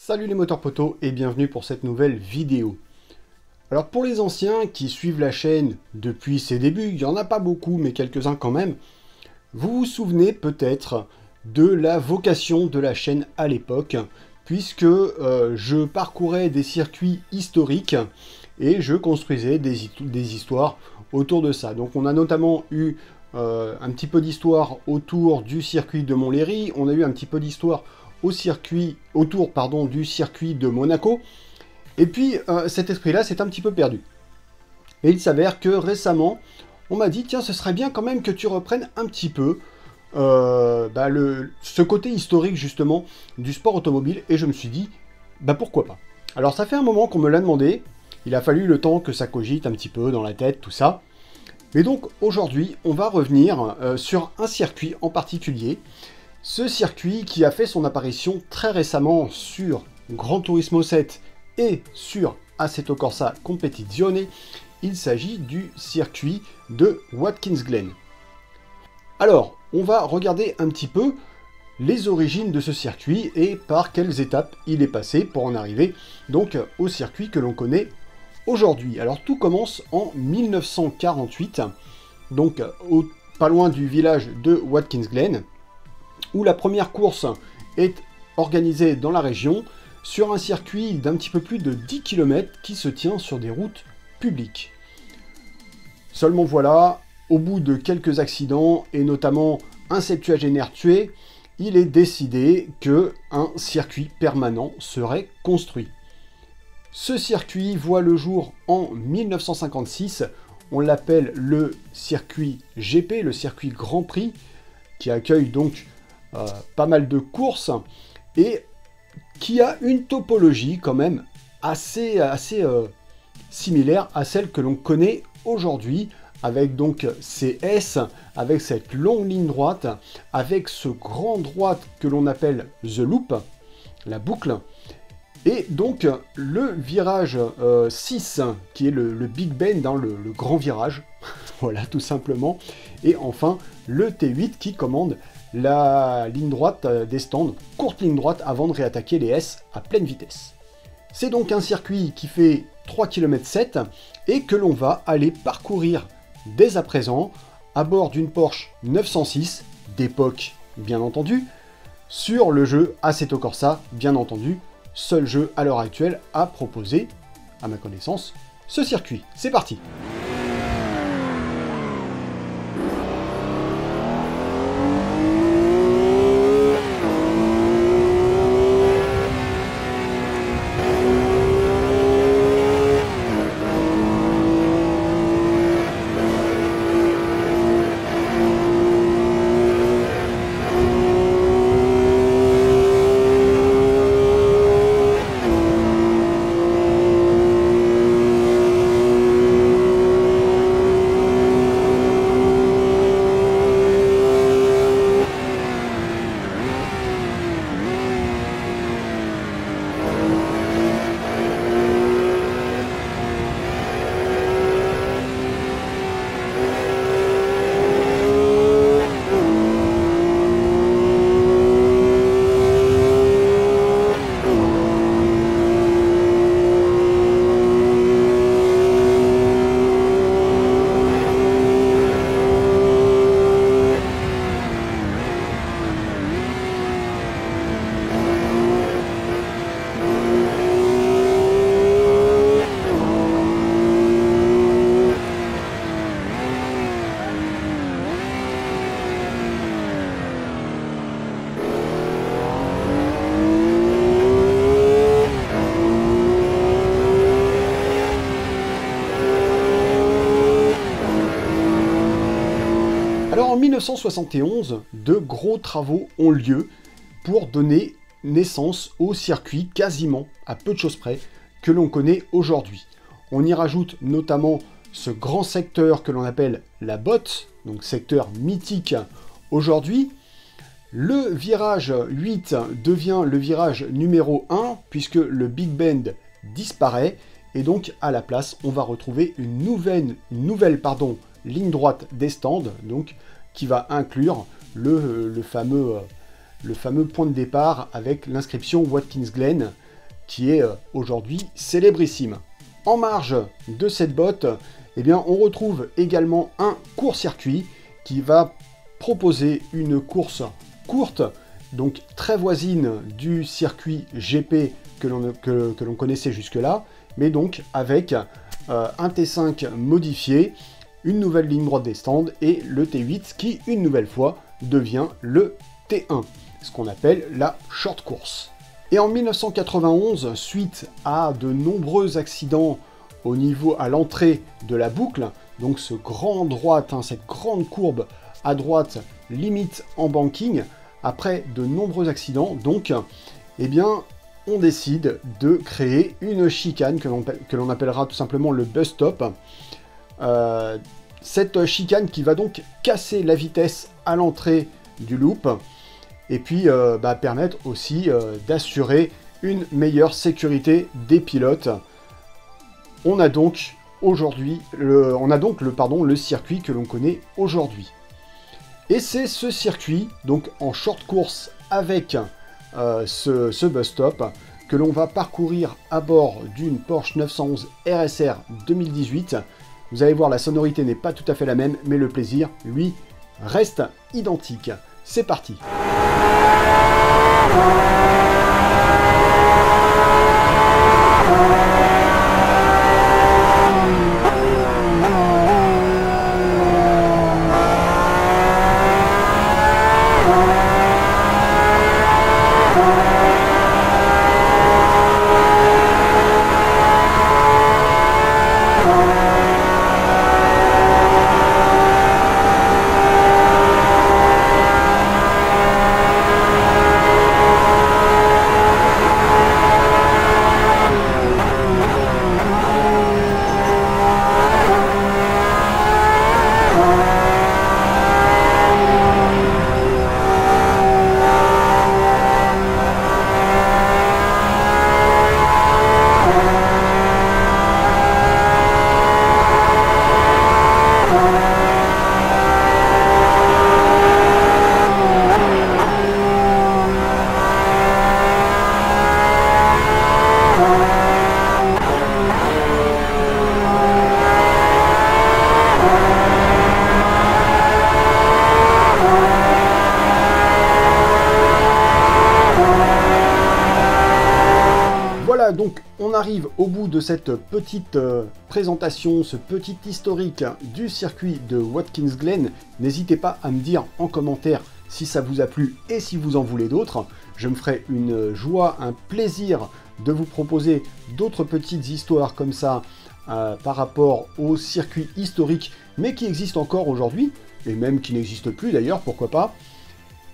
Salut les moteurs poteaux et bienvenue pour cette nouvelle vidéo. Alors pour les anciens qui suivent la chaîne depuis ses débuts, il n'y en a pas beaucoup mais quelques-uns quand même, vous vous souvenez peut-être de la vocation de la chaîne à l'époque, puisque je parcourais des circuits historiques et je construisais des histoires autour de ça. Donc on a notamment eu un petit peu d'histoire autour du circuit de Montlhéry, on a eu un petit peu d'histoire autour du circuit de Monaco, et puis cet esprit-là s'est un petit peu perdu. Et il s'avère que récemment, on m'a dit, tiens, ce serait bien quand même que tu reprennes un petit peu ce côté historique justement du sport automobile, et je me suis dit, pourquoi pas. Alors ça fait un moment qu'on me l'a demandé, il a fallu le temps que ça cogite un petit peu dans la tête, tout ça. Et donc aujourd'hui, on va revenir sur un circuit en particulier. Ce circuit qui a fait son apparition très récemment sur Gran Turismo 7 et sur Assetto Corsa Competizione, il s'agit du circuit de Watkins Glen. Alors, on va regarder un petit peu les origines de ce circuit et par quelles étapes il est passé pour en arriver donc au circuit que l'on connaît aujourd'hui. Alors tout commence en 1948, donc pas loin du village de Watkins Glen, où la première course est organisée dans la région sur un circuit d'un petit peu plus de 10 km qui se tient sur des routes publiques. Seulement voilà, au bout de quelques accidents et notamment un septuagénaire tué, il est décidé qu'un circuit permanent serait construit. Ce circuit voit le jour en 1956, on l'appelle le circuit GP, le circuit Grand Prix, qui accueille donc pas mal de courses et qui a une topologie quand même assez similaire à celle que l'on connaît aujourd'hui, avec donc ces S, avec cette longue ligne droite, avec ce grand droite que l'on appelle The Loop, la boucle, et donc le virage 6 qui est le Big Bend, dans le grand virage, voilà tout simplement, et enfin le T8 qui commande la ligne droite des stands, courte ligne droite avant de réattaquer les S à pleine vitesse. C'est donc un circuit qui fait 3,7 km et que l'on va aller parcourir dès à présent à bord d'une Porsche 906 d'époque bien entendu, sur le jeu Assetto Corsa bien entendu, seul jeu à l'heure actuelle à proposer, à ma connaissance, ce circuit. C'est parti! Alors en 1971, de gros travaux ont lieu pour donner naissance au circuit quasiment à peu de choses près que l'on connaît aujourd'hui. On y rajoute notamment ce grand secteur que l'on appelle la botte, donc secteur mythique aujourd'hui. Le virage 8 devient le virage numéro 1 puisque le Big Bend disparaît et donc à la place on va retrouver une nouvelle ligne droite des stands, donc qui va inclure le fameux point de départ avec l'inscription Watkins Glen qui est aujourd'hui célébrissime. En marge de cette botte, eh bien, on retrouve également un court-circuit qui va proposer une course courte, donc très voisine du circuit GP que l'on connaissait jusque-là, mais donc avec un T5 modifié, une nouvelle ligne droite des stands et le T8 qui, une nouvelle fois, devient le T1, ce qu'on appelle la short course. Et en 1991, suite à de nombreux accidents à l'entrée de la boucle, donc ce grand droite, cette grande courbe à droite, limite en banking, après de nombreux accidents, donc, eh bien, on décide de créer une chicane que l'on appellera tout simplement le bus stop. Cette chicane qui va donc casser la vitesse à l'entrée du loop, et puis permettre aussi d'assurer une meilleure sécurité des pilotes. On a donc aujourd'hui le circuit que l'on connaît aujourd'hui. Et c'est ce circuit, donc en short course avec ce bus stop, que l'on va parcourir à bord d'une Porsche 911 RSR 2018. Vous allez voir, la sonorité n'est pas tout à fait la même, mais le plaisir, lui, reste identique. C'est parti! Voilà, donc on arrive au bout de cette petite présentation, ce petit historique du circuit de Watkins Glen. N'hésitez pas à me dire en commentaire si ça vous a plu et si vous en voulez d'autres. Je me ferai une joie, un plaisir de vous proposer d'autres petites histoires comme ça par rapport au circuit historique, mais qui existent encore aujourd'hui, et même qui n'existent plus d'ailleurs, pourquoi pas.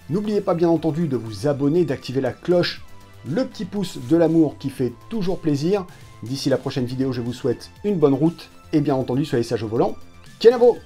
N'oubliez pas bien entendu de vous abonner, d'activer la cloche, le petit pouce de l'amour qui fait toujours plaisir. D'ici la prochaine vidéo, je vous souhaite une bonne route et bien entendu, soyez sages au volant. Kenavo!